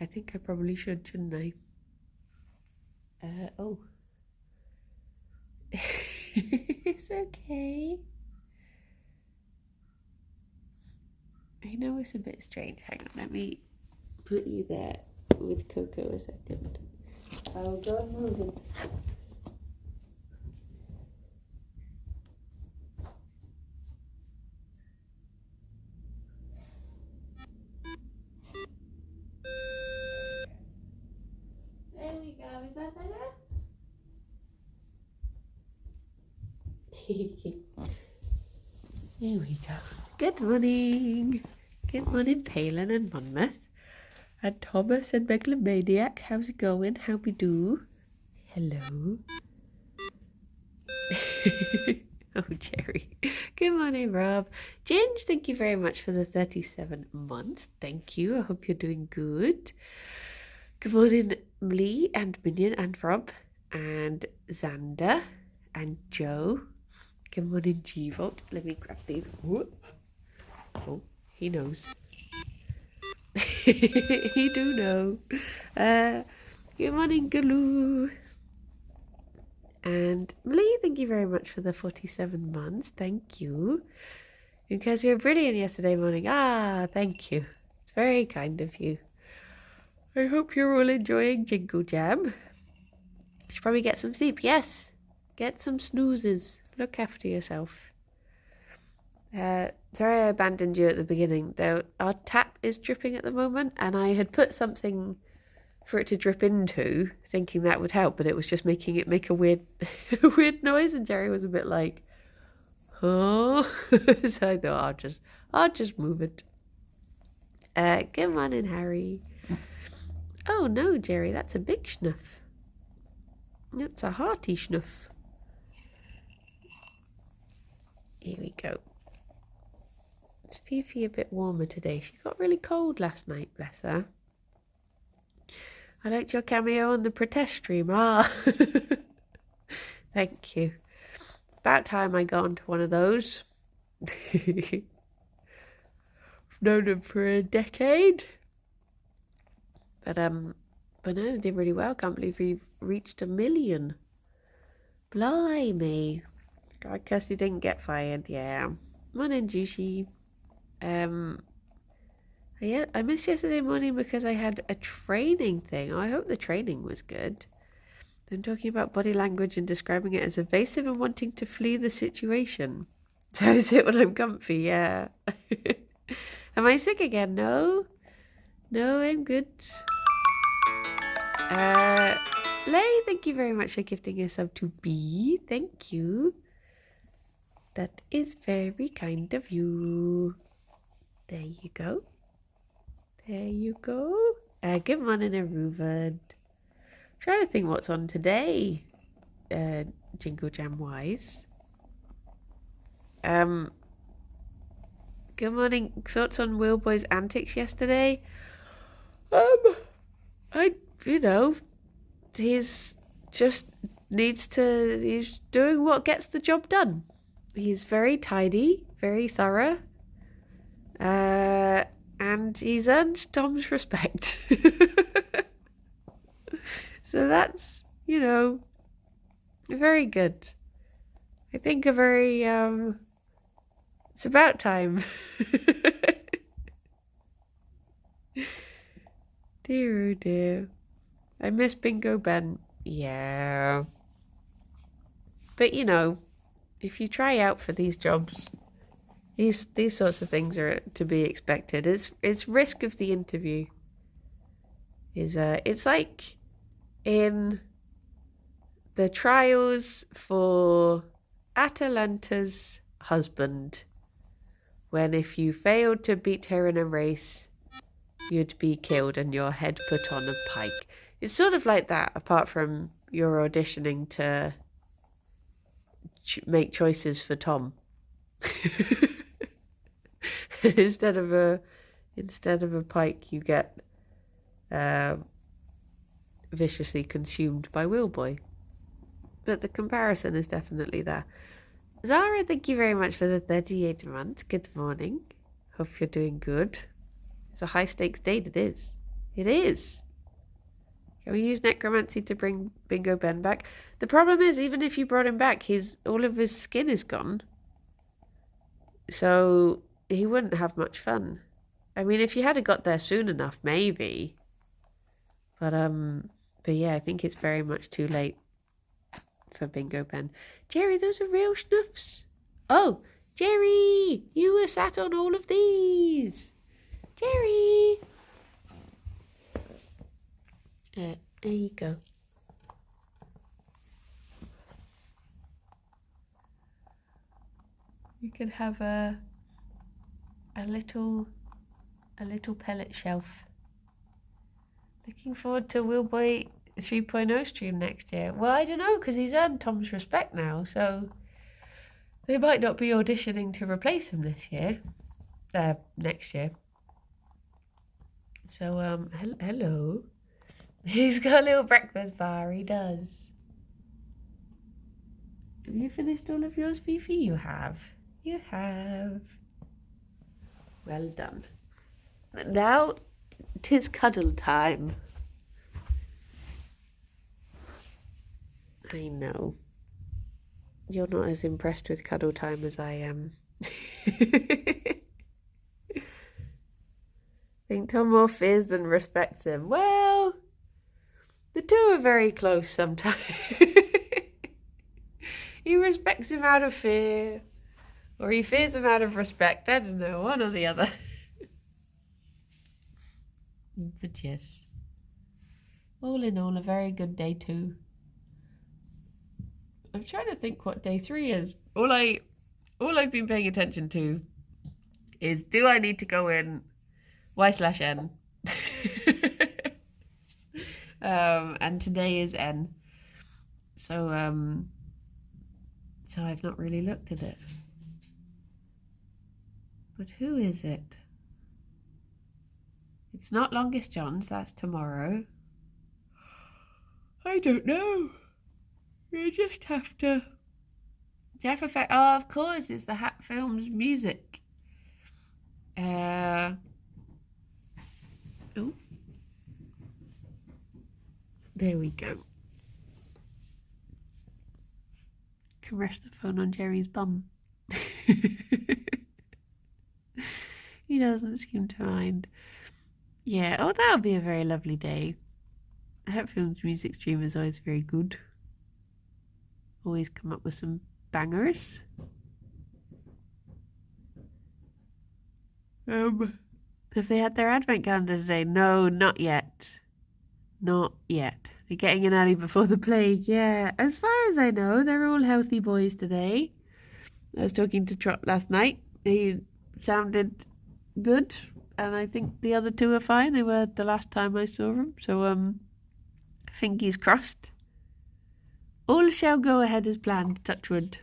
I think I probably should, shouldn't I? Oh. It's okay. I know it's a bit strange. Hang on, let me put you there with Coco a second. I'll go and move it. There we go. Is that better? There we go. Good morning. Good morning, Palin and Monmouth. And Thomas and Megalomaniac. How's it going? How we do? Hello. Oh, Gerry. Good morning, Rob. Ginge, thank you very much for the 37 months. Thank you. I hope you're doing good. Good morning, Lee and Minion and Rob and Xander and Joe. Good morning, G-Volt. Let me grab these. Oh, he knows. He do know. Good morning, Galoo. And Lee, thank you very much for the 47 months. Thank you. Because you were brilliant yesterday morning. Thank you. It's very kind of you. I hope you're all enjoying Jingle Jam. You should probably get some sleep. Yes. Get some snoozes. Look after yourself. Sorry I abandoned you at the beginning. Though our tap is dripping at the moment, and I had put something for it to drip into, thinking that would help, but it was just making it make a weird weird noise, and Gerry was a bit like, oh. So I thought I'll just move it. Good morning, Harry. Oh no, Gerry, that's a big snuff. That's a hearty snuff. Here we go. It's Fifi a bit warmer today. She got really cold last night, bless her. I liked your cameo on the protest stream. Thank you. About time I got onto one of those. I've known them for a decade. But no, they did really well. Can't believe we've reached 1 million. Blimey. God, Kirsty didn't get fired. Yeah. Morning, Juicy. Yeah, I missed yesterday morning because I had a training thing. I hope the training was good. I'm talking about body language and describing it as evasive and wanting to flee the situation. So I sit when I'm comfy, yeah. Am I sick again? No, I'm good. Lay, thank you very much for gifting a sub to B. Thank you. That is very kind of you. There you go. There you go. Good morning, Aruvad. Trying to think what's on today, Jingle Jam wise. Good morning. Thoughts on Wheelboy's antics yesterday? He's just he's doing what gets the job done. He's very tidy, very thorough. And he's earned Tom's respect. So that's, very good. I think a very, it's about time. Dear, oh dear. I miss Bingo Ben. Yeah. But, if you try out for these jobs, these sorts of things are to be expected. It's risk of the interview. It's like in the trials for Atalanta's husband, when if you failed to beat her in a race, you'd be killed and your head put on a pike. It's sort of like that, apart from you're auditioning to make choices for Tom. Instead of a pike, you get viciously consumed by Wheelboy. But the comparison is definitely there. Zara, thank you very much for the 38 months. Good morning. Hope you're doing good. It's a high stakes date, it is. It is. Can we use necromancy to bring Bingo Ben back? The problem is, even if you brought him back, all of his skin is gone. So he wouldn't have much fun. I mean, if you had got there soon enough, maybe. But yeah, I think it's very much too late for Bingo Ben. Gerry, those are real schnuffs. Oh, Gerry, you were sat on all of these. Gerry. There you go. You can have a little pellet shelf. Looking forward to Wheelboy 3.0 stream next year. Well, I don't know, because he's earned Tom's respect now, so they might not be auditioning to replace him this year. Next year. So, hello. He's got a little breakfast bar, he does. Have you finished all of yours, Fifi? You have. You have. Well done. Now, 'tis cuddle time. I know. You're not as impressed with cuddle time as I am. I think Tom more fears than respects him. Well, the two are very close sometimes. He respects him out of fear, or he fears him out of respect. I don't know, one or the other. But yes, all in all, a very good day 2. I'm trying to think what day 3 is. All I've been paying attention to is, do I need to go in Y/N? And today is N. So I've not really looked at it. But who is it? It's not Longest John's, that's tomorrow. I don't know. You just have to... Jeff Effect. Oh, of course, it's the Hat Films music. Ooh. There we go. Can rest the phone on Gerry's bum. He doesn't seem to mind. Yeah, oh, that'll be a very lovely day. Hat Films music stream is always very good. Always come up with some bangers. Have they had their advent calendar today? No, not yet. Not yet. They're getting in early before the plague. Yeah, as far as I know, they're all healthy boys today. I was talking to Trot last night. He sounded good, and I think the other two are fine. They were the last time I saw them. So, fingers crossed. All shall go ahead as planned, touch wood.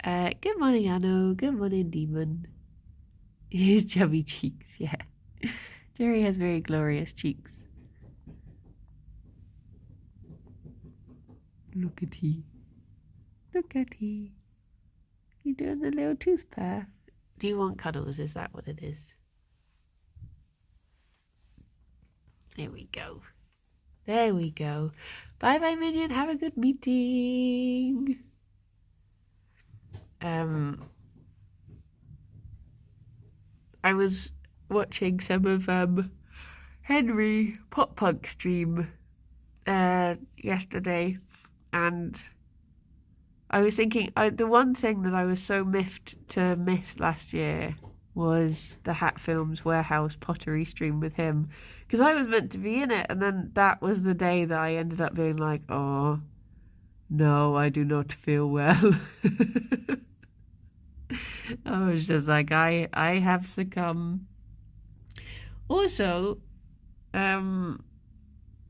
Good morning, Anno. Good morning, Demon. His chubby cheeks, yeah. Gerry has very glorious cheeks. Look at he. Look at he. You're doing a little tooth path. Do you want cuddles? Is that what it is? There we go. There we go. Bye-bye, Minion. Have a good meeting. I was watching some of Henry Pop Punk stream yesterday, and I was thinking the one thing that I was so miffed to miss last year was the Hat Films Warehouse pottery stream with him, because I was meant to be in it, and then that was the day that I ended up being like, oh no, I do not feel well. I was just like, I have succumbed. Also,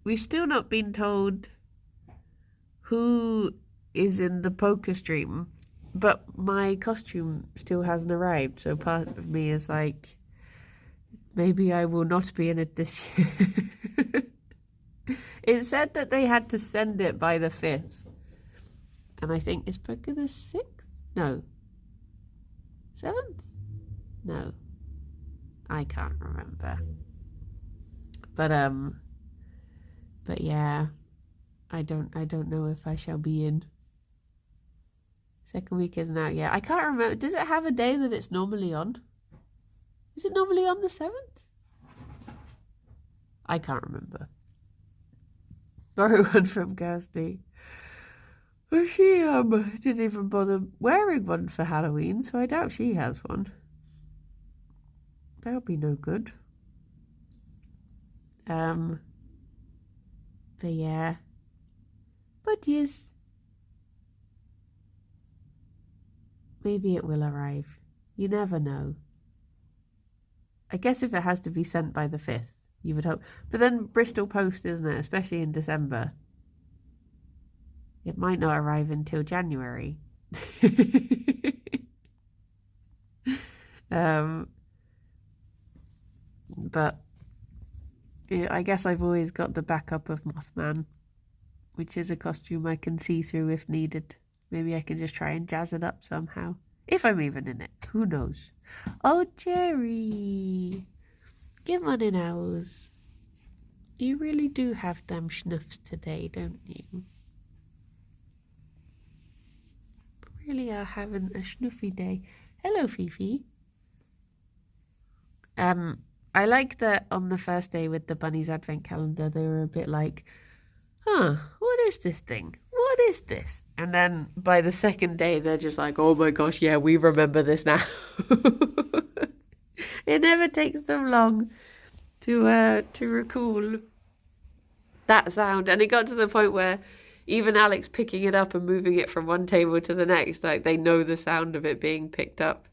we've still not been told who is in the poker stream, but my costume still hasn't arrived, so part of me is like, maybe I will not be in it this year. It said that they had to send it by the 5th, and I think it's poker the 6th? No. 7th? No. I can't remember. But yeah, I don't know if I shall be in. Second week isn't out yet. I can't remember. Does it have a day that it's normally on? Is it normally on the 7th? I can't remember. Borrow one from Kirsty. Well, she didn't even bother wearing one for Halloween, so I doubt she has one. That'll be no good. But yeah. But yes. Maybe it will arrive. You never know. I guess if it has to be sent by the 5th, you would hope. But then Bristol Post, isn't it? Especially in December. It might not arrive until January. But I guess I've always got the backup of Mothman, which is a costume I can see through if needed. Maybe I can just try and jazz it up somehow. If I'm even in it. Who knows? Oh, Gerry. Get on in ours. You really do have them schnuffs today, don't you? Really are having a schnuffy day. Hello, Fifi. I like that on the first day with the Bunnies Advent Calendar, they were a bit like, what is this thing? What is this? And then by the second day, they're just like, oh my gosh, yeah, we remember this now. It never takes them long to recall that sound. And it got to the point where even Alex picking it up and moving it from one table to the next, like they know the sound of it being picked up.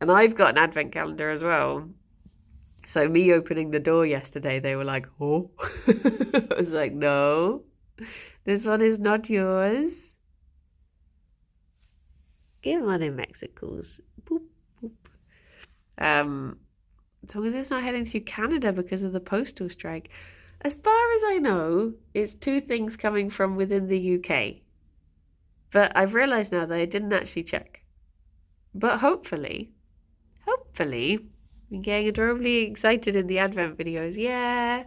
And I've got an advent calendar as well. So me opening the door yesterday, they were like, oh. I was like, no, this one is not yours. Get one in Mexico's. Boop, boop. As long as it's not heading through Canada because of the postal strike. As far as I know, it's 2 things coming from within the UK. But I've realised now that I didn't actually check. But hopefully, I'm getting adorably excited in the Advent videos. Yeah.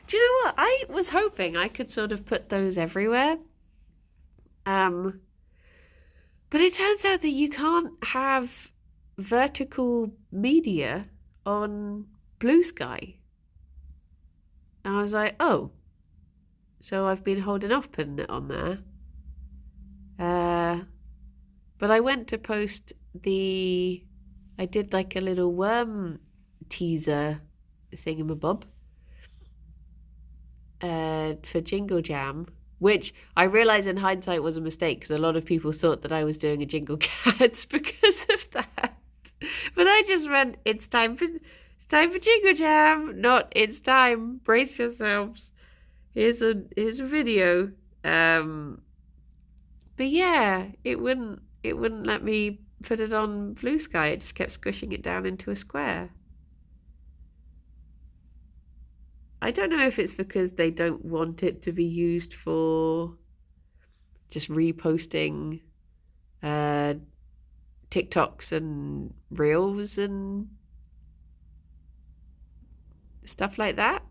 Do you know what? I was hoping I could sort of put those everywhere. But it turns out that you can't have vertical media on Blue Sky. And I was like, oh, so I've been holding off putting it on there. But I went to post I did like a little worm teaser thingamabob for Jingle Jam, which I realised in hindsight was a mistake because a lot of people thought that I was doing a Jingle Cats because of that. But I just went, it's time for Jingle Jam, not it's time. Brace yourselves. Here's a video. But yeah, it wouldn't let me put it on Blue Sky. It just kept squishing it down into a square. I don't know if it's because they don't want it to be used for just reposting TikToks and Reels and stuff like that.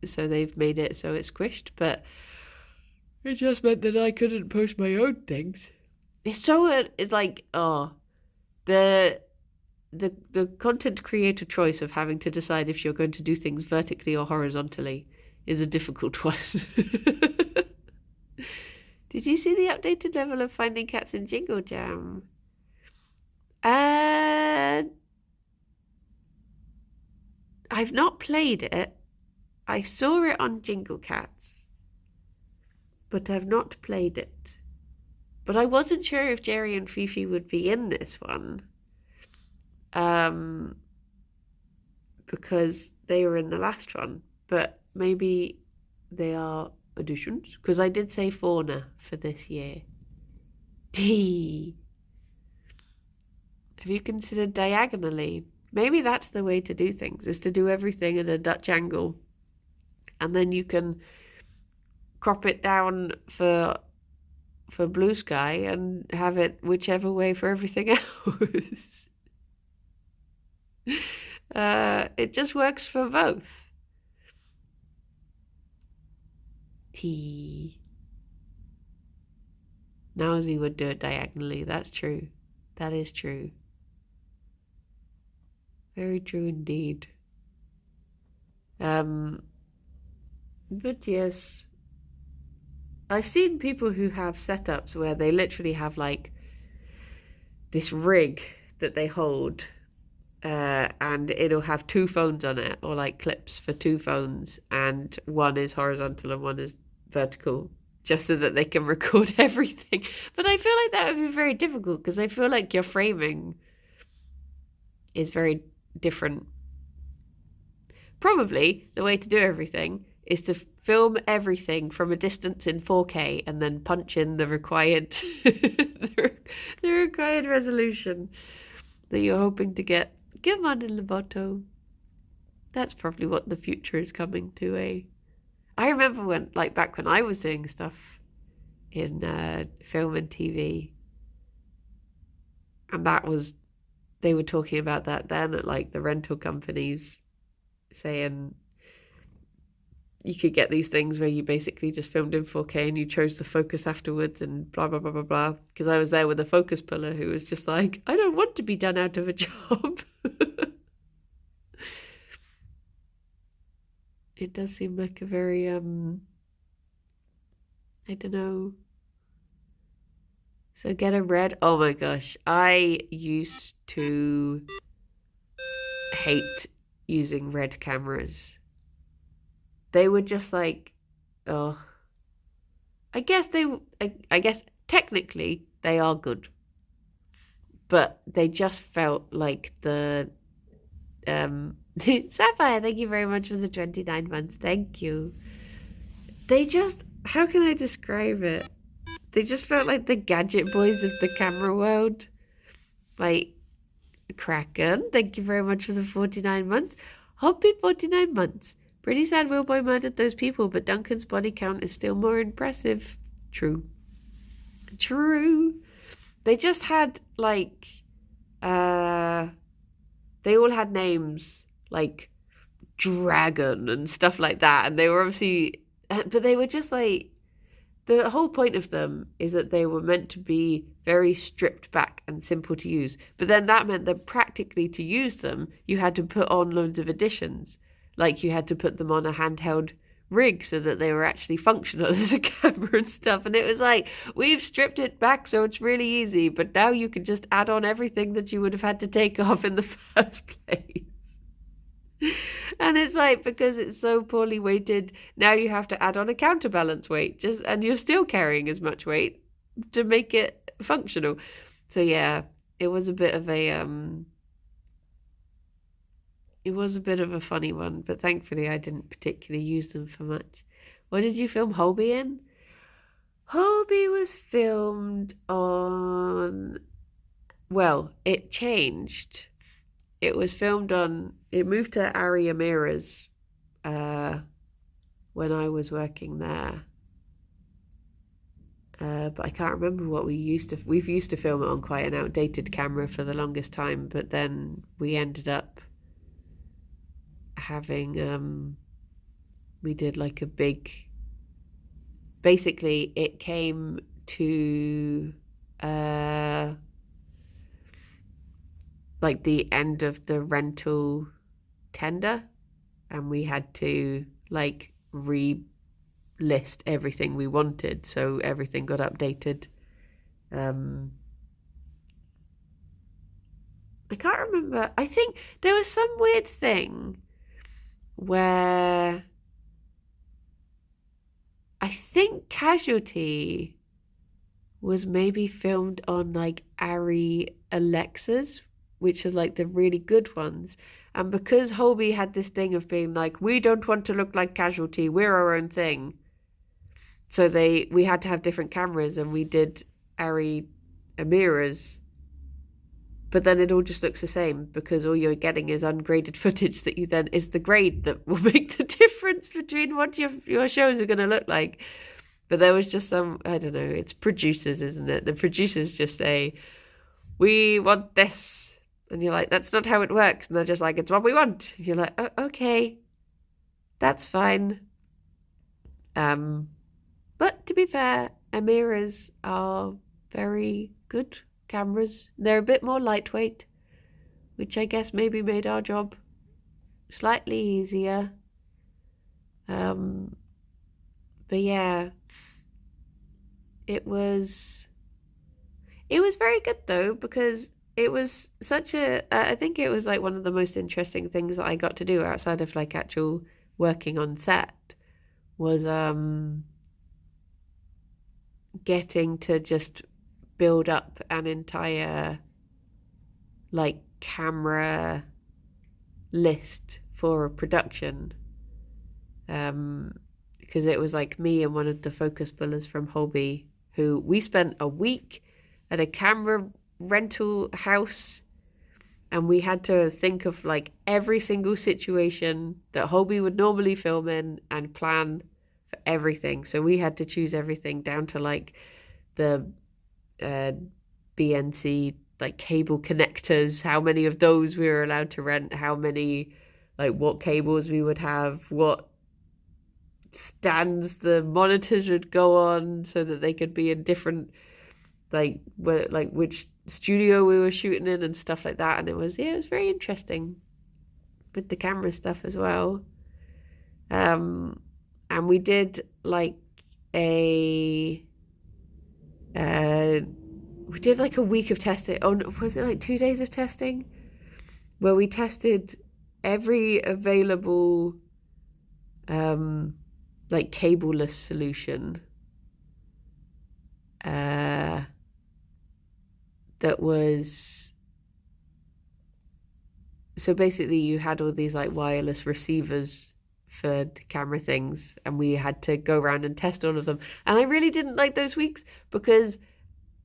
So they've made it so it's squished, but it just meant that I couldn't post my own things. It's like, the content creator choice of having to decide if you're going to do things vertically or horizontally is a difficult one. Did you see the updated level of Finding Cats in Jingle Jam? I've not played it. I saw it on Jingle Cats, but I've not played it. But I wasn't sure if Gerry and Ffion would be in this one. Because they were in the last one. But maybe they are additions. Because I did say fauna for this year. Have you considered diagonally? Maybe that's the way to do things, is to do everything at a Dutch angle. And then you can crop it down for Blue Sky and have it whichever way for everything else. It just works for both. T. Nowsy would do it diagonally. That's true. That is true. Very true indeed. But yes, I've seen people who have setups where they literally have like this rig that they hold, and it'll have two phones on it, or like clips for two phones, and one is horizontal and one is vertical, just so that they can record everything. But I feel like that would be very difficult because I feel like your framing is very different. Probably the way to do everything is to film everything from a distance in 4K and then punch in the required the required resolution that you're hoping to get. Come on, Loboto. That's probably what the future is coming to, eh? I remember when, like, back when I was doing stuff in film and TV, and they were talking about that then at, like, the rental companies, saying you could get these things where you basically just filmed in 4K and you chose the focus afterwards and blah, blah, blah, blah, blah. Because I was there with a focus puller who was just like, I don't want to be done out of a job. It does seem like a very, I don't know. So get a red. Oh my gosh. I used to hate using red cameras. They were just like, oh, I guess technically they are good, but they just felt like the Sapphire, thank you very much for the 29 months. Thank you. They just, how can I describe it? They just felt like the gadget boys of the camera world. Like, Kraken, thank you very much for the 49 months. Hobby 49 months. Pretty sad Willboy murdered those people, but Duncan's body count is still more impressive. True. They just had, like, they all had names, like, Dragon and stuff like that, and they were obviously, but they were just, like, the whole point of them is that they were meant to be very stripped back and simple to use, but then that meant that practically to use them, you had to put on loads of additions. Like, you had to put them on a handheld rig so that they were actually functional as a camera and stuff. And it was like, we've stripped it back so it's really easy, but now you can just add on everything that you would have had to take off in the first place. And it's like, because it's so poorly weighted, now you have to add on a counterbalance weight, and you're still carrying as much weight to make it functional. So yeah, it was a bit of a funny one, but thankfully I didn't particularly use them for much. What did you film Holby in? Holby was filmed on, well, it changed. It moved to Ari Amira's when I was working there. But I can't remember what we've used to film it on quite an outdated camera for the longest time, but then we ended up having we did like a big, basically it came to like the end of the rental tender, and we had to like relist everything we wanted, so everything got updated. I can't remember. I think there was some weird thing where I think Casualty was maybe filmed on like Arri Alexas, which are like the really good ones. And because Holby had this thing of being like, we don't want to look like Casualty, we're our own thing. So we had to have different cameras, and we did Ari Amira's. But then it all just looks the same because all you're getting is ungraded footage that is the grade that will make the difference between what your shows are going to look like. But there was just some, I don't know, it's producers, isn't it? The producers just say, we want this. And you're like, that's not how it works. And they're just like, it's what we want. And you're like, oh, okay, that's fine. But to be fair, Amira's are very good cameras. They're a bit more lightweight, which I guess maybe made our job slightly easier. But yeah, it was very good though, because it was such I think it was like one of the most interesting things that I got to do outside of like actual working on set was getting to just build up an entire like camera list for a production, because it was like me and one of the focus pullers from Holby, who we spent a week at a camera rental house, and we had to think of like every single situation that Holby would normally film in and plan for everything. So we had to choose everything down to like the BNC like cable connectors, how many of those we were allowed to rent, how many, like what cables we would have, what stands the monitors would go on so that they could be in different like which studio we were shooting in and stuff like that. And it was very interesting with the camera stuff as well. And we did like a week of testing. Oh no, was it like 2 days of testing where we tested every available like cableless solution that was, so basically you had all these like wireless receivers for camera things, and we had to go around and test all of them. And I really didn't like those weeks, because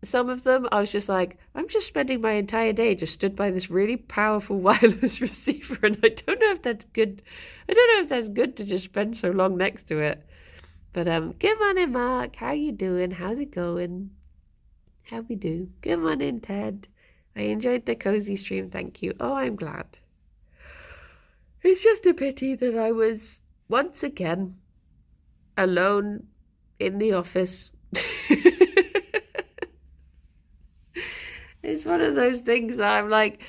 some of them I was just like, I'm just spending my entire day just stood by this really powerful wireless receiver, and I don't know if that's good. I don't know if that's good to just spend so long next to it. But good morning, Mark. How you doing? How's it going? How we do? Good morning, Ted. I enjoyed the cozy stream, thank you. Oh, I'm glad. It's just a pity that I was once again alone in the office. It's one of those things that I'm like,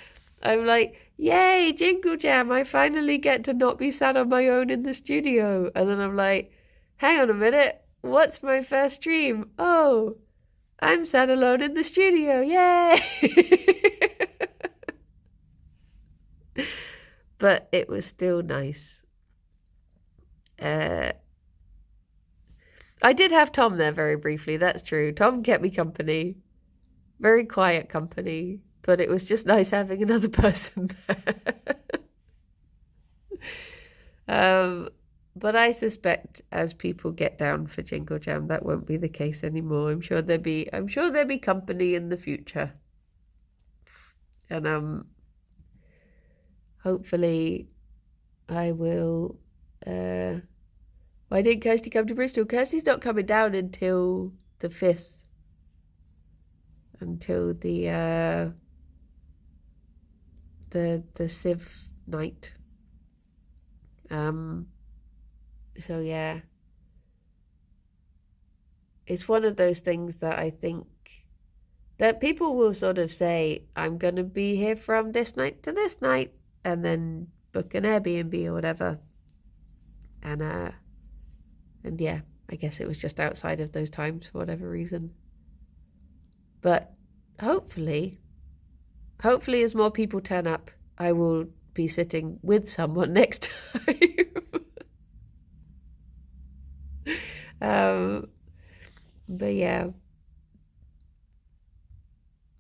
yay, Jingle Jam, I finally get to not be sat on my own in the studio. And then I'm like, hang on a minute, what's my first stream? Oh, I'm sat alone in the studio, yay! But it was still nice. I did have Tom there very briefly, that's true. Tom kept me company. Very quiet company, but it was just nice having another person there. But I suspect as people get down for Jingle Jam, that won't be the case anymore. I'm sure there'll be company in the future. And hopefully I will why didn't Kirsty come to Bristol? Kirsty's not coming down until the 5th. Until the Civ night. So yeah, it's one of those things that I think that people will sort of say, I'm going to be here from this night to this night, and then book an Airbnb or whatever. And yeah, I guess it was just outside of those times for whatever reason. But hopefully as more people turn up, I will be sitting with someone next time. But yeah.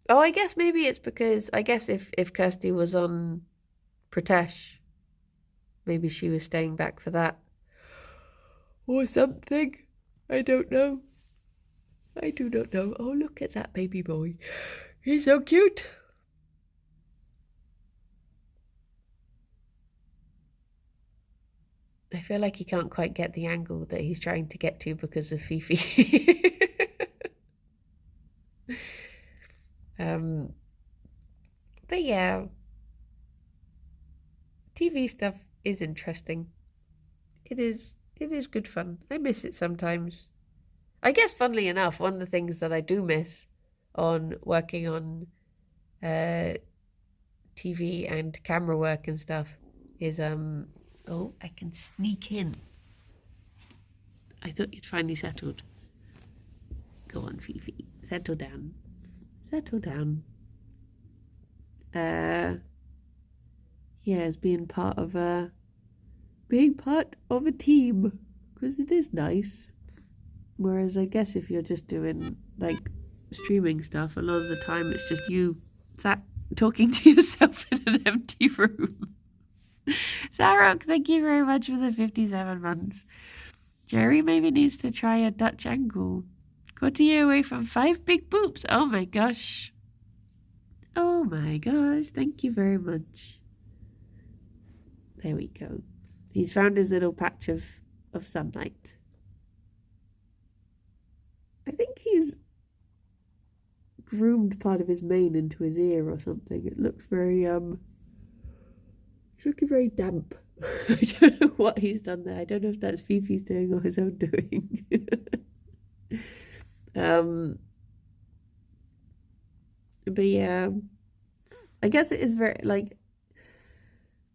Oh, I guess maybe it's because, I guess if Kirsty was on Pratesh, maybe she was staying back for that. Or something. I don't know. I do not know. Oh, look at that baby boy. He's so cute. I feel like he can't quite get the angle that he's trying to get to because of Fifi. But yeah, TV stuff is interesting. It is good fun. I miss it sometimes. I guess, funnily enough, one of the things that I do miss on working on TV and camera work and stuff is oh, I can sneak in. I thought you'd finally settled. Go on, Fifi. Settle down. Settle down. Yeah, it's being part of a team, because it is nice. Whereas I guess if you're just doing like streaming stuff, a lot of the time it's just you sat talking to yourself in an empty room. Sarah, thank you very much for the 57 months. Gerry maybe needs to try a Dutch angle. Got a year away from 5 big boobs. Oh my gosh. Oh my gosh. Thank you very much. There we go. He's found his little patch of sunlight. I think he's groomed part of his mane into his ear or something. It looks very it's looking very damp. I don't know what he's done there. I don't know if that's Fifi's doing or his own doing. But yeah, I guess it is very like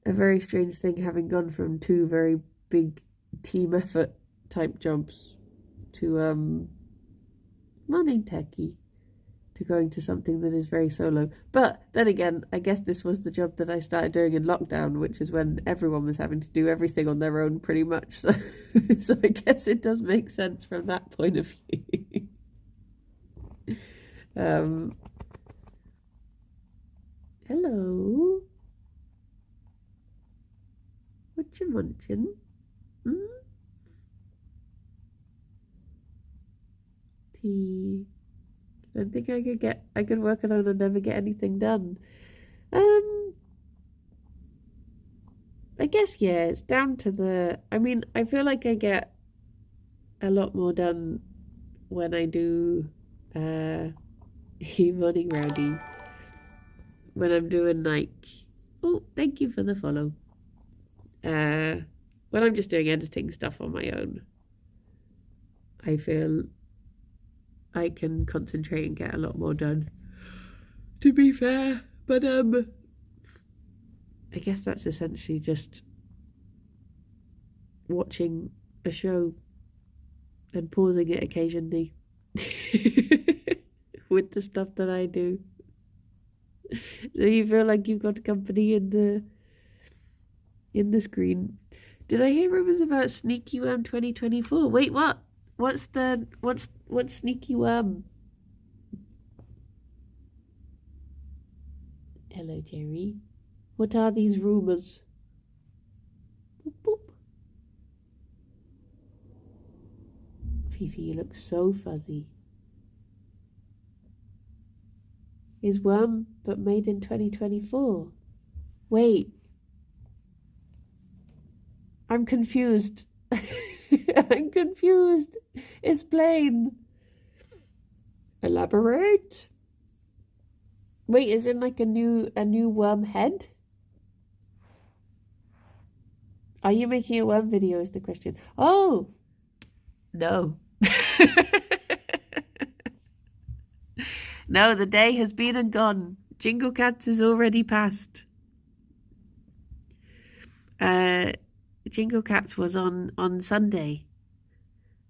a very strange thing having gone from 2 very big team effort type jobs to running techie to going to something that is very solo. But then again, I guess this was the job that I started doing in lockdown, which is when everyone was having to do everything on their own pretty much. So, so I guess it does make sense from that point of view. Hello. What you munching? Tea. I don't think I could work alone and never get anything done. I guess, yeah, it's down to I feel like I get a lot more done when I do morning rowdy. When I'm doing oh, thank you for the follow. When I'm just doing editing stuff on my own, I feel I can concentrate and get a lot more done, to be fair. But I guess that's essentially just watching a show and pausing it occasionally with the stuff that I do. So you feel like you've got company in the screen. Did I hear rumors about Sneaky Worm 2024? Wait, what? What's Sneaky Worm? Hello, Gerry. What are these rumors? Boop, boop. Fifi, you look so fuzzy. Is Worm, but made in 2024. Wait. I'm confused. I'm confused. Explain. Elaborate. Wait, is it like a new worm head? Are you making a worm video is the question. Oh! No. No, the day has been and gone. Jingle Cats is already past. Jingle Cats was on Sunday.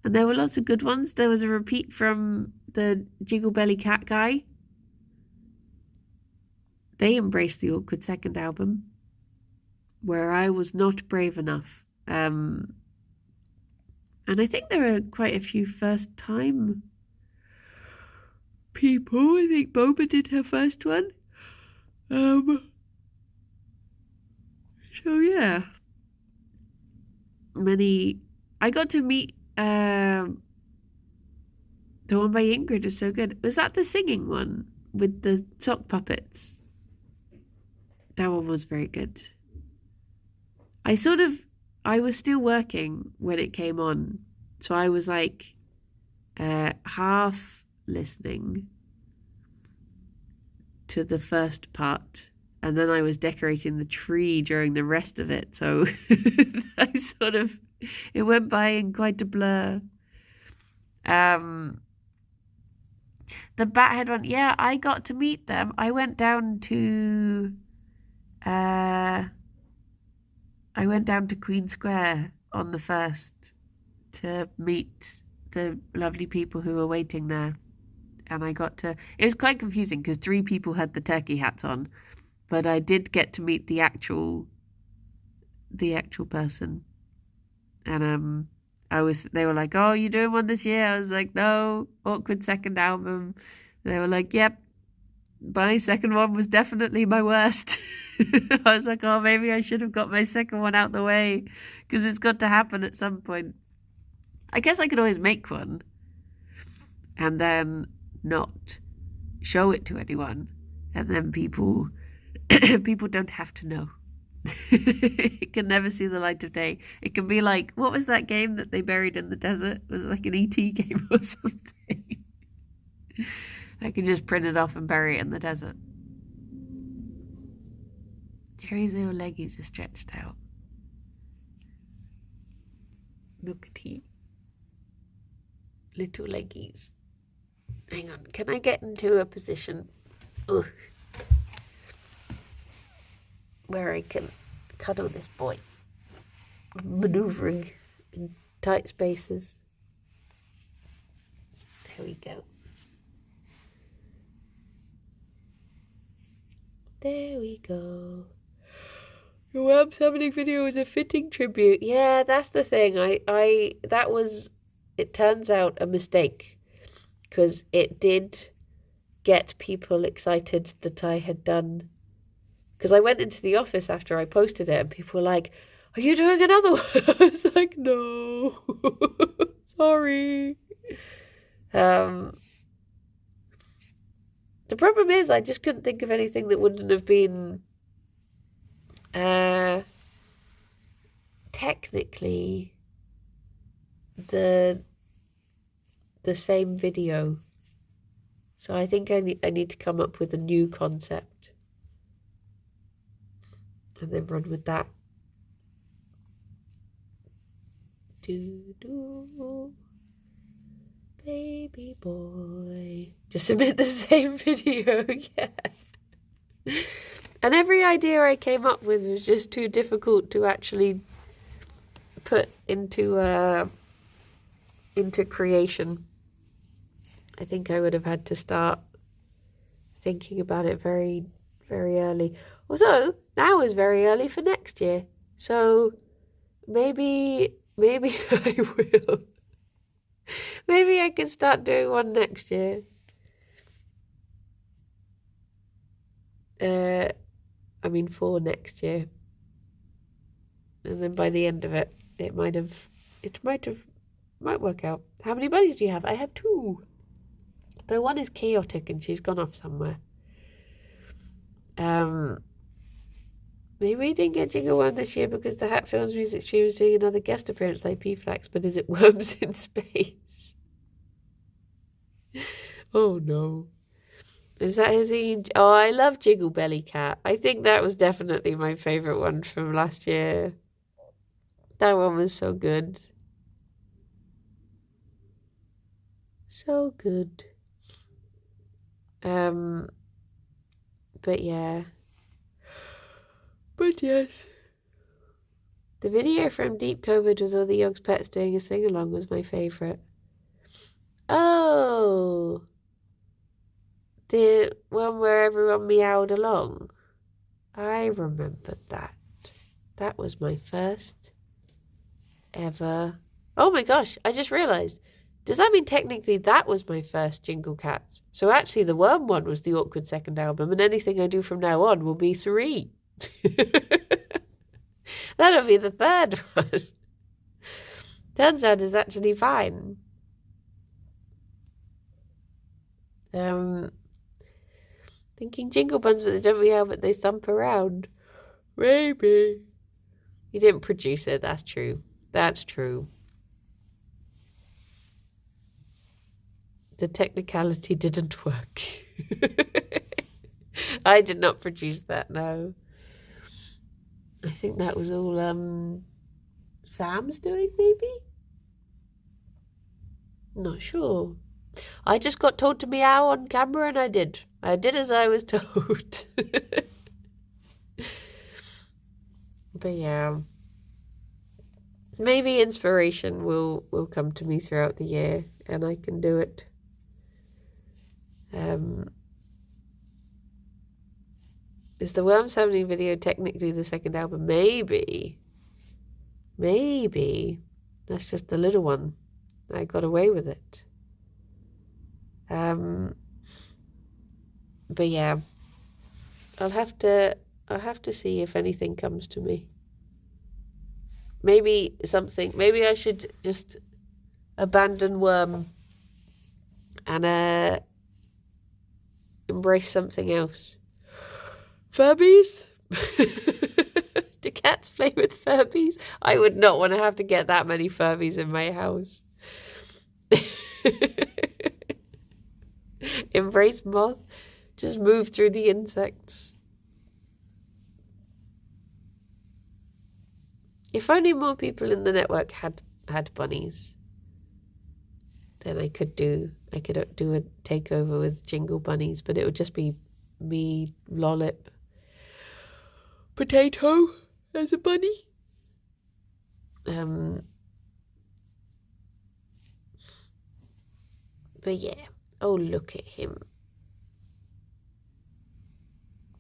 And there were lots of good ones. There was a repeat from the Jiggle Belly Cat guy. They embraced the awkward second album, where I was not brave enough. And I think there were quite a few first time people. I think Boba did her first one. So yeah. I got to meet the one by Ingrid is so good. Was that the singing one with the sock puppets? That one was very good. I was still working when it came on, so I was like half listening to the first part And then I was decorating the tree during the rest of it. So it went by in quite a blur. The Bathead one, yeah, I got to meet them. I went down to Queen Square on the 1st to meet the lovely people who were waiting there. And it was quite confusing because 3 people had the turkey hats on, but I did get to meet the actual person. And they were like, "Oh, you doing one this year?" I was like, "No, awkward second album." And they were like, "Yep, my second one was definitely my worst." I was like, "Oh, maybe I should have got my second one out the way because it's got to happen at some point." I guess I could always make one and then not show it to anyone, and then people don't have to know. It can never see the light of day. It can be like, what was that game that they buried in the desert? Was it like an ET game or something? I can just print it off and bury it in the desert. Gerry's little leggies are stretched out. Look at he. Little leggies. Hang on, can I get into a position where I can cuddle this boy? Maneuvering in tight spaces. There we go. There we go. Your Web's happening video was a fitting tribute. Yeah, that's the thing. That was, it turns out, a mistake. Because it did get people excited that I had done. Because I went into the office after I posted it and people were like, "Are you doing another one?" I was like, "No." Sorry. The problem is I just couldn't think of anything that wouldn't have been technically the same video. So I think I need to come up with a new concept and then run with that. Do baby boy. Just submit the same video, yeah. And every idea I came up with was just too difficult to actually put into creation. I think I would have had to start thinking about it very, very early. Although now is very early for next year, so maybe I will. Maybe I can start doing one next year. For next year, and then by the end of it, it might work out. How many buddies do you have? I have 2. Though one is chaotic and she's gone off somewhere. Maybe we didn't get Jingle One this year because the Hatfields music stream is doing another guest appearance like P-Flax, but is it Worms in Space? Oh no. Is that his? Oh, I love Jiggle Belly Cat. I think that was definitely my favourite one from last year. That one was so good. So good. But yeah. But yes. The video from Deep COVID with all the Yogs pets doing a sing-along was my favourite. Oh. The one where everyone meowed along. I remembered that. That was my first ever... Oh my gosh, I just realised. Does that mean technically that was my first Jingle Cats? So actually the Worm one was the awkward second album, and anything I do from now on will be 3. That'll be the 3rd one. Turns out it's actually fine. Thinking jingle buns, but they don't meow, but they thump around. Maybe. You didn't produce it, that's true. That's true. The technicality didn't work. I did not produce that, no. I think that was all Sam's doing, maybe? Not sure. I just got told to meow on camera and I did. I did as I was told. But yeah. Maybe inspiration will come to me throughout the year and I can do it. Is the Worms Harmony video technically the second album? Maybe. Maybe. That's just a little one. I got away with it. But yeah. I'll have to see if anything comes to me. Maybe I should just abandon Worm and embrace something else. Furbies? Do cats play with Furbies? I would not want to have to get that many Furbies in my house. Embrace moth. Just move through the insects. If only more people in the network had bunnies, then I could do a takeover with Jingle Bunnies, but it would just be me, Lollip, Potato as a bunny. But yeah. Oh, look at him.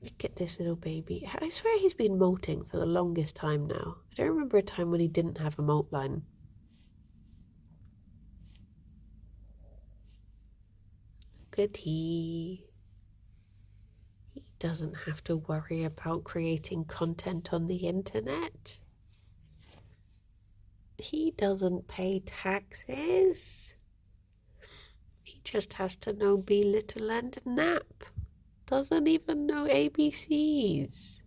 Look at this little baby. I swear he's been molting for the longest time now. I don't remember a time when he didn't have a molt line. Look at he doesn't have to worry about creating content on the internet. He doesn't pay taxes. He just has to know be little and nap. Doesn't even know ABCs.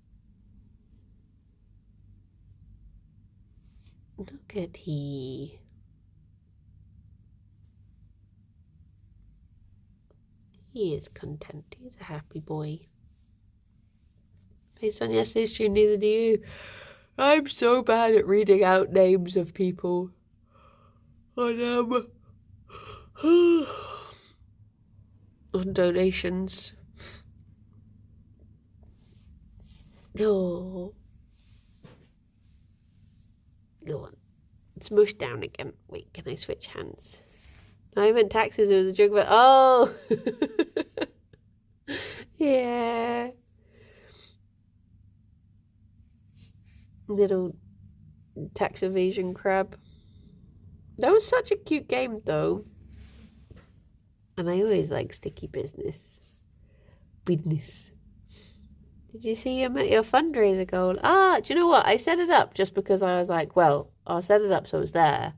Look at he. He is content. He's a happy boy. Based on yesterday's stream, neither do you. I'm so bad at reading out names of people on on donations. Oh. Go on. Smush down again. Wait, can I switch hands? No, I meant taxes. It was a joke about... Oh! Yeah. Little tax evasion crab. That was such a cute game, though. And I always like sticky business. Business. Did you see your fundraiser goal? Do you know what? I set it up just because I was like, well, I'll set it up so it's there.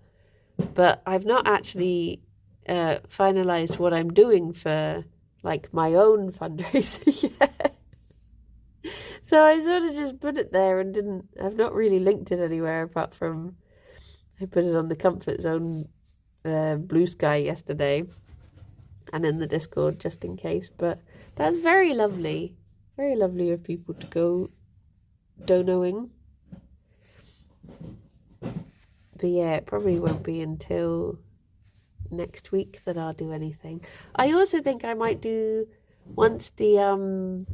But I've not actually finalised what I'm doing for, like, my own fundraiser yet. So I sort of just put it there and I've not really linked it anywhere apart from I put it on the Comfort Zone Blue Sky yesterday and in the Discord just in case. But that's very lovely. Very lovely of people to go donoing. But yeah, it probably won't be until next week that I'll do anything. I also think I might do once the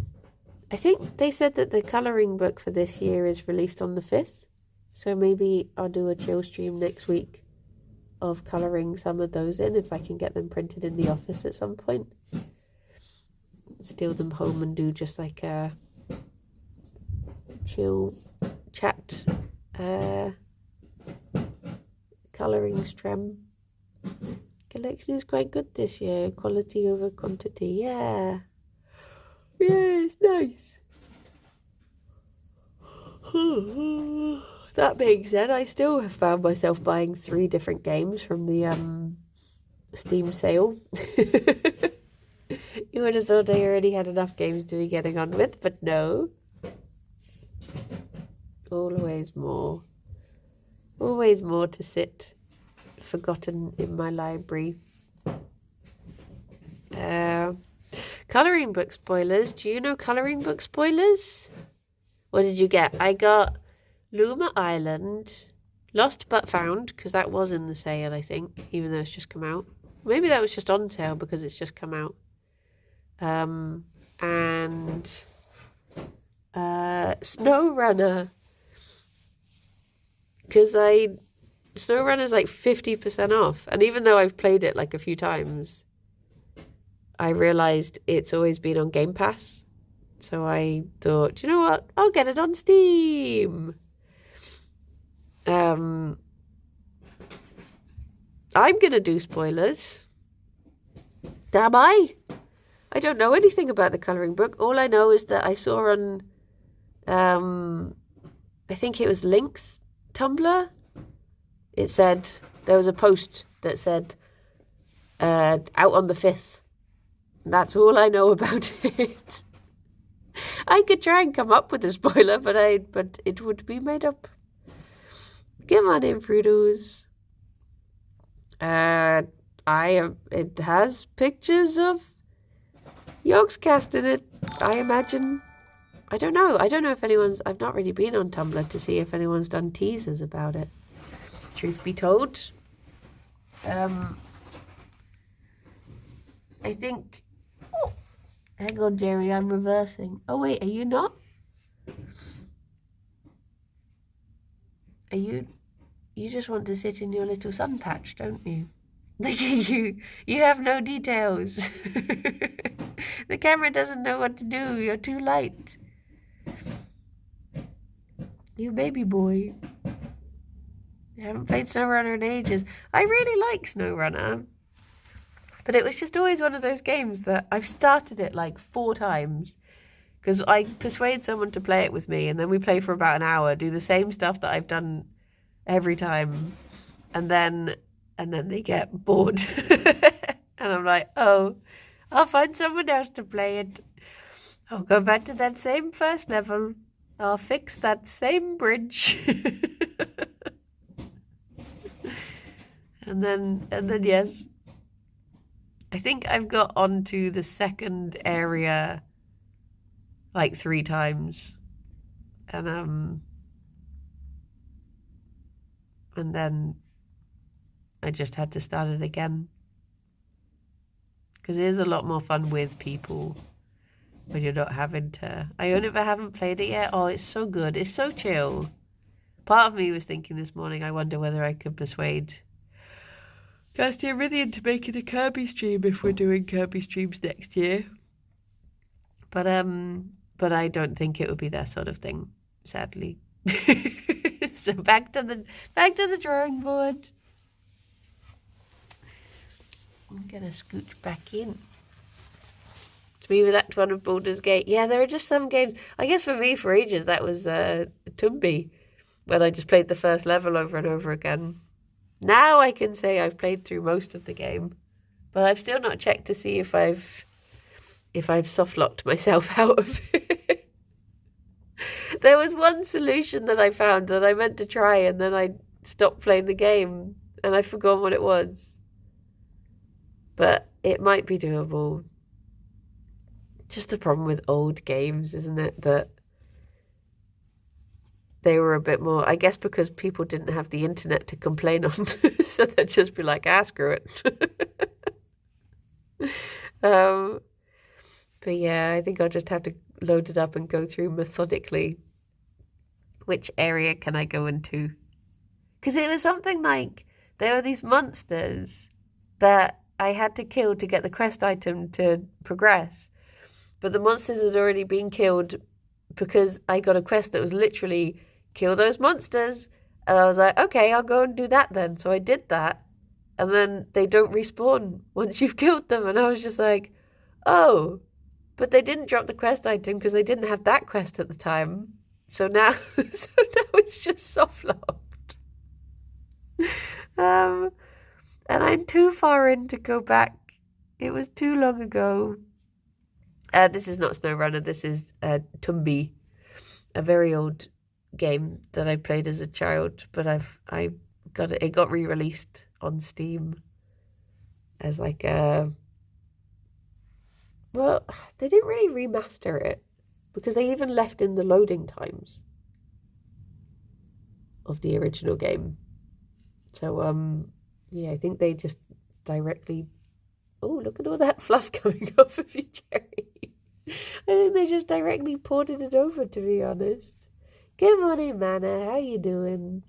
I think they said that the colouring book for this year is released on the 5th. So maybe I'll do a chill stream next week of colouring some of those in if I can get them printed in the office at some point. Steal them home and do just like a chill chat colouring stream. Collection is quite good this year. Quality over quantity. Yeah. Yeah, it's nice. That being said, I still have found myself buying 3 different games from the Steam sale. You would have thought I already had enough games to be getting on with, but no. Always more. Always more to sit forgotten in my library. Colouring book spoilers. Do you know colouring book spoilers? What did you get? I got Luma Island, Lost But Found, because that was in the sale, I think, even though it's just come out. Maybe that was just on sale because it's just come out. And SnowRunner. Because SnowRunner's like 50% off. And even though I've played it like a few times, I realised it's always been on Game Pass. So I thought, you know what? I'll get it on Steam. I'm going to do spoilers. Damn I don't know anything about the colouring book. All I know is that I saw on, I think it was Link's Tumblr. It said, there was a post that said, out on the 5th. That's all I know about it. I could try and come up with a spoiler, but it would be made up. Come on in, Fruitos. It has pictures of Yogscast in it, I imagine. I don't know if I've not really been on Tumblr to see if anyone's done teasers about it. Truth be told. I think... Oh, hang on, Gerry, I'm reversing. Oh, wait, are you not? You just want to sit in your little sun patch, don't you? You have no details. The camera doesn't know what to do. You're too light. You baby boy. I haven't played SnowRunner in ages. I really like SnowRunner. But it was just always one of those games that I've started it like 4 times. Because I persuade someone to play it with me, and then we play for about an hour, do the same stuff that I've done every time, and then they get bored. And I'm like, oh, I'll find someone else to play it. I'll go back to that same first level. I'll fix that same bridge. and then yes, I think I've got onto the second area like 3 times, and then I just had to start it again, because it is a lot more fun with people when you're not having to... I haven't played it yet. Oh, it's so good. It's so chill. Part of me was thinking this morning, I wonder whether I could persuade Cosy and Ffion to make it a Kirby stream if we're doing Kirby streams next year. But I don't think it would be their sort of thing, sadly. So back to the drawing board. I'm gonna scooch back in. To me, with Act 1 of Baldur's Gate, yeah, there are just some games. I guess for me, for ages, that was Tumby, when I just played the first level over and over again. Now I can say I've played through most of the game, but I've still not checked to see if I've soft-locked myself out of it. There was one solution that I found that I meant to try, and then I stopped playing the game, and I forgot what it was. But it might be doable. Just the problem with old games, isn't it? That they were a bit more, I guess because people didn't have the internet to complain on. So they'd just be like, screw it. But yeah, I think I'll just have to load it up and go through methodically. Which area can I go into? Because it was something like, there were these monsters that I had to kill to get the quest item to progress. But the monsters had already been killed because I got a quest that was literally, kill those monsters. And I was like, okay, I'll go and do that then. So I did that. And then they don't respawn once you've killed them. And I was just like, oh, but they didn't drop the quest item because they didn't have that quest at the time. So now it's just soft locked. And I'm too far in to go back. It was too long ago. This is not SnowRunner. This is Tumby, a very old game that I played as a child. But I got it. It got re-released on Steam as like a Well, they didn't really remaster it because they even left in the loading times of the original game. So, yeah, I think they just directly... Oh, look at all that fluff coming off of you, Gerry. I think they just directly ported it over, to be honest. Good morning, Mana. How you doing?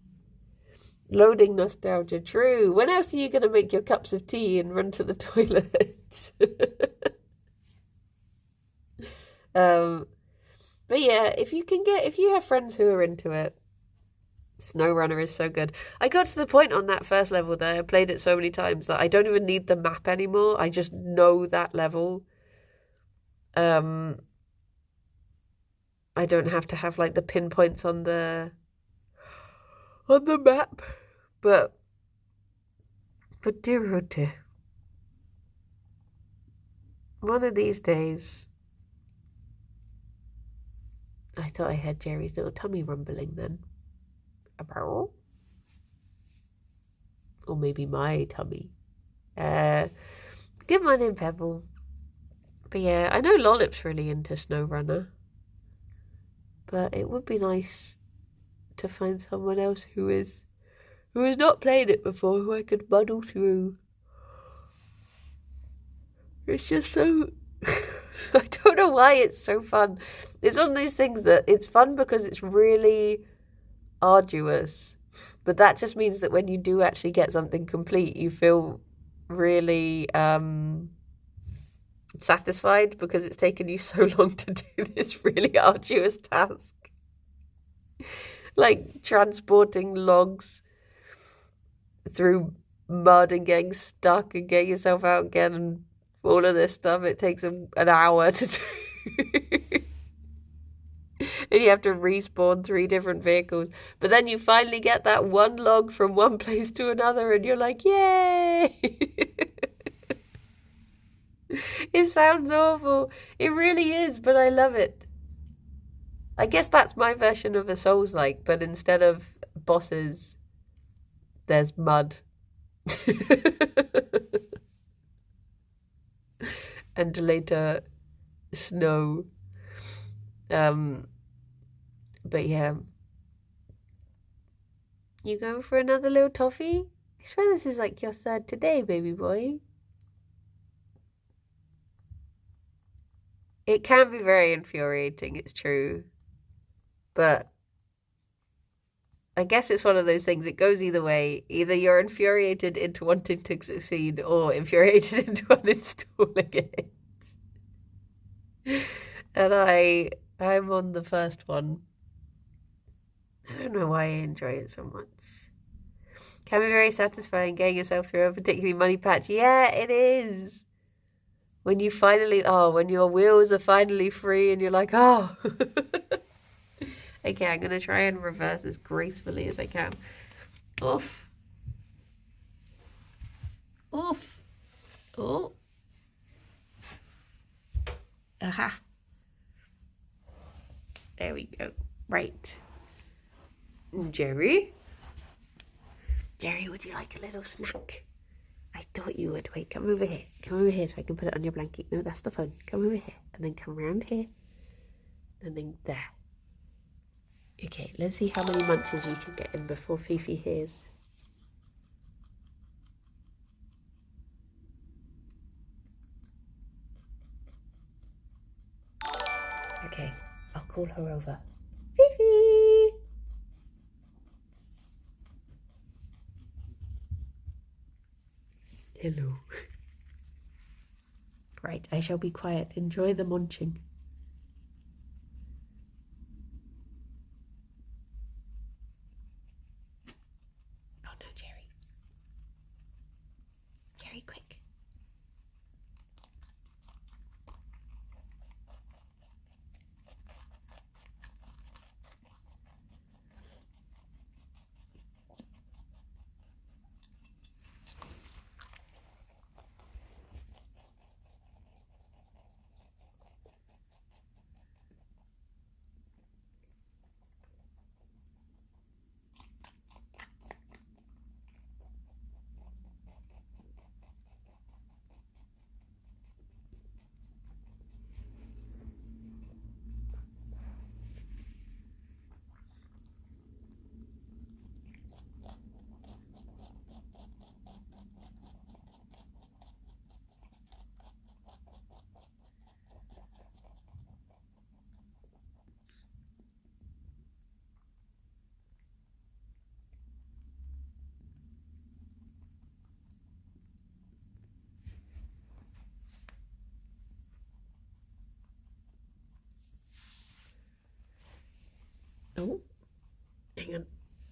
Loading nostalgia. True. When else are you going to make your cups of tea and run to the toilet? But yeah, if you have friends who are into it, SnowRunner is so good. I got to the point on that first level there, I played it so many times that I don't even need the map anymore. I just know that level. I don't have to have like the pinpoints on the map. But dear oh dear. One of these days, I thought I heard Gerry's little tummy rumbling then. A barrel? Or maybe my tummy. Good morning, Pebble. But yeah, I know Lollip's really into SnowRunner. But it would be nice to find someone else who has not played it before, who I could muddle through. It's just so... I don't know why it's so fun. It's one of those things that it's fun because it's really arduous. But that just means that when you do actually get something complete, you feel really satisfied because it's taken you so long to do this really arduous task. Like transporting logs through mud and getting stuck and getting yourself out again and all of this stuff. It takes an hour to do. And you have to respawn 3 different vehicles. But then you finally get that one log from one place to another and you're like, yay! It sounds awful. It really is, but I love it. I guess that's my version of a Souls-like, but instead of bosses, there's mud. And later, snow. But yeah. You going for another little toffee? I swear this is like your third today, baby boy. It can be very infuriating, it's true. But I guess it's one of those things, it goes either way. Either you're infuriated into wanting to succeed or infuriated into uninstalling it. And I'm on the first one. I don't know why I enjoy it so much. Can be very satisfying getting yourself through a particularly money patch. Yeah, it is. When you finally, when your wheels are finally free and you're like, oh. Okay, I'm going to try and reverse as gracefully as I can. Oof. Oof. Oh. Aha. There we go. Right. Gerry? Gerry, would you like a little snack? I thought you would. Wait, come over here. Come over here so I can put it on your blanket. No, that's the phone. Come over here. And then come around here. And then there. Okay, let's see how many munches you can get in before Fifi hears. Okay, I'll call her over. Fifi! Hello. Right, I shall be quiet. Enjoy the munching. Oh no, Gerry. Gerry, quick.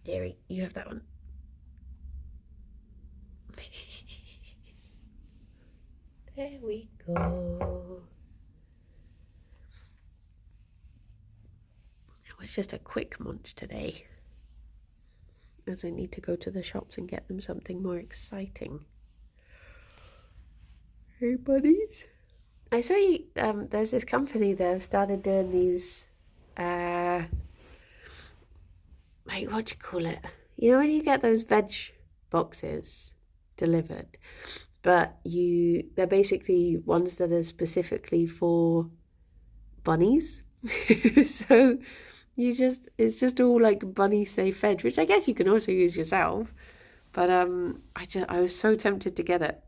Gerry, you have that one. There we go. It was just a quick munch today, as I need to go to the shops and get them something more exciting. Hey, buddies. I saw you, there's this company that have started doing these, like, what do you call it? You know when you get those veg boxes delivered, but they're basically ones that are specifically for bunnies. So it's just all like bunny safe veg, which I guess you can also use yourself. But I was so tempted to get it.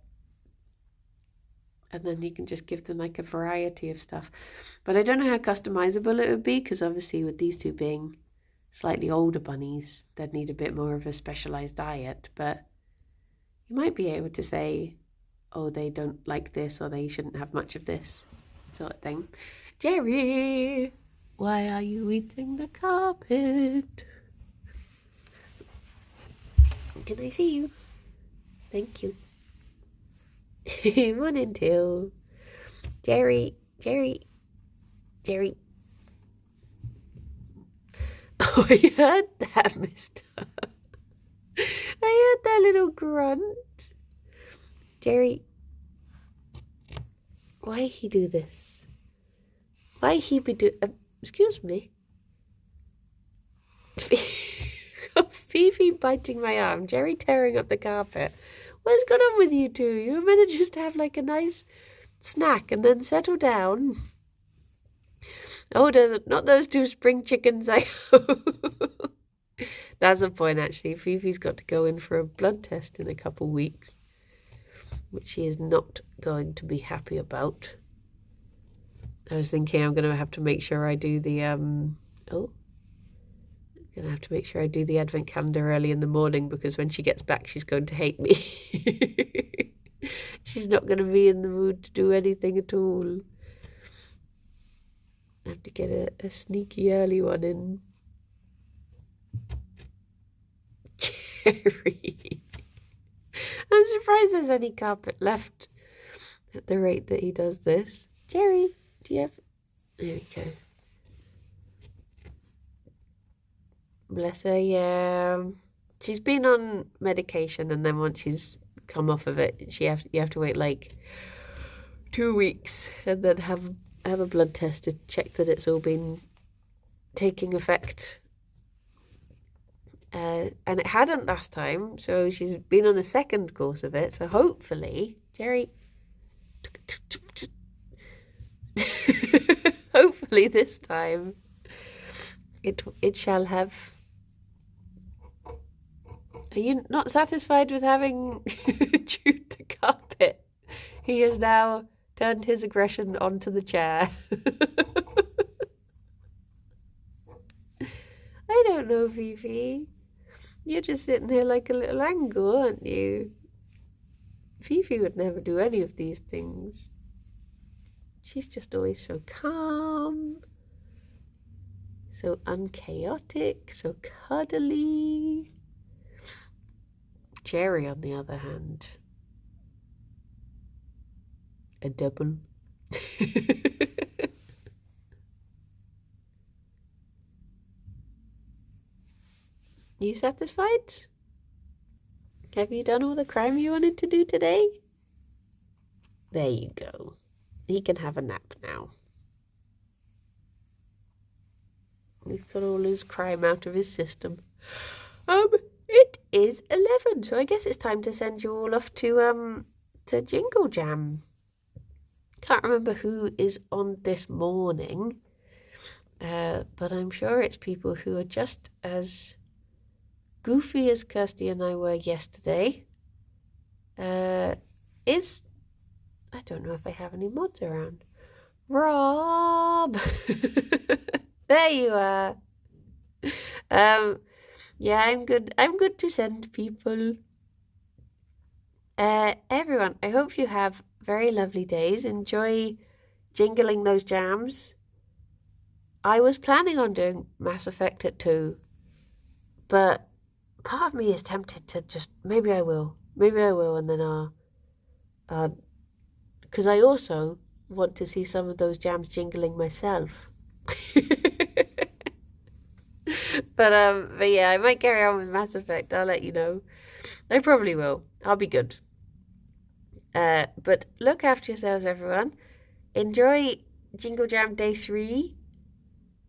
And then you can just give them like a variety of stuff. But I don't know how customizable it would be, because obviously with these two being slightly older bunnies, they'd need a bit more of a specialized diet. But you might be able to say, oh, they don't like this, or they shouldn't have much of this sort of thing. Gerry, why are you eating the carpet? Can I see you? Thank you. Morning too. Gerry. Oh, I heard that, mister. I heard that little grunt. Gerry, why he do this? Why he be do... excuse me. Fifi biting my arm. Gerry tearing up the carpet. What's going on with you two? You were meant to just have like a nice snack and then settle down. Oh, not those two spring chickens, I hope. That's a point, actually. Fifi's got to go in for a blood test in a couple of weeks, which she is not going to be happy about. I was thinking I'm going to have to make sure I do the, going to have to make sure I do the advent calendar early in the morning, because when she gets back, she's going to hate me. She's not going to be in the mood to do anything at all. I have to get a sneaky early one in. Gerry. I'm surprised there's any carpet left at the rate that he does this. Gerry, do you have... There we go. Bless her, yeah. She's been on medication, and then once she's come off of it, you have to wait like 2 weeks and then have a blood test to check that it's all been taking effect. And it hadn't last time, so she's been on a second course of it. So hopefully, Gerry, hopefully this time it shall have. Are you not satisfied with having chewed the carpet? He has now turned his aggression onto the chair. I don't know, Fifi. You're just sitting here like a little angle, aren't you? Fifi would never do any of these things. She's just always so calm, so unchaotic, so cuddly. Gerry, on the other hand, a double. You satisfied? Have you done all the crime you wanted to do today? There you go. He can have a nap now. He's got all his crime out of his system. It is 11, so I guess it's time to send you all off to Jingle Jam. Can't remember who is on this morning, but I'm sure it's people who are just as goofy as Kirsty and I were yesterday. I don't know if I have any mods around. Rob! There you are. Yeah, I'm good. I'm good to send people. Everyone, I hope you have very lovely days. Enjoy jingling those jams. I was planning on doing Mass Effect at 2, but part of me is tempted to just, maybe I will, and then because I also want to see some of those jams jingling myself. But yeah, I might carry on with Mass Effect. I'll let you know. I probably will. I'll be good. But look after yourselves, everyone. Enjoy Jingle Jam Day 3,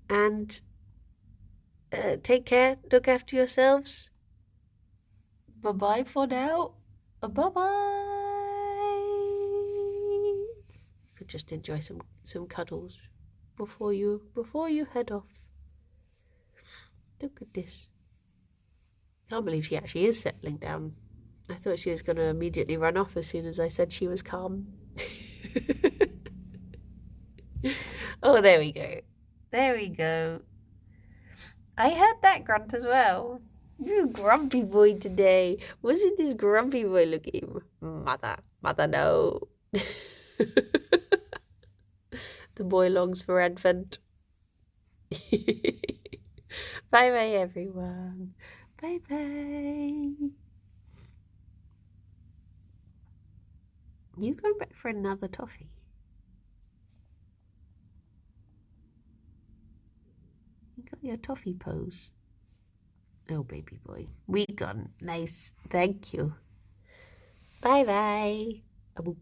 and take care. Look after yourselves. Bye-bye for now. Bye-bye. You could just enjoy some cuddles before you head off. Look at this. Can't believe she actually is settling down. I thought she was going to immediately run off as soon as I said she was calm. Oh, there we go. There we go. I heard that grunt as well. You grumpy boy today. Wasn't this grumpy boy looking? Mother, no. The boy longs for Advent. Bye-bye, everyone. Bye-bye. You going back for another toffee? You got your toffee pose. Oh, baby boy. We gone. Nice. Thank you. Bye-bye. A boop.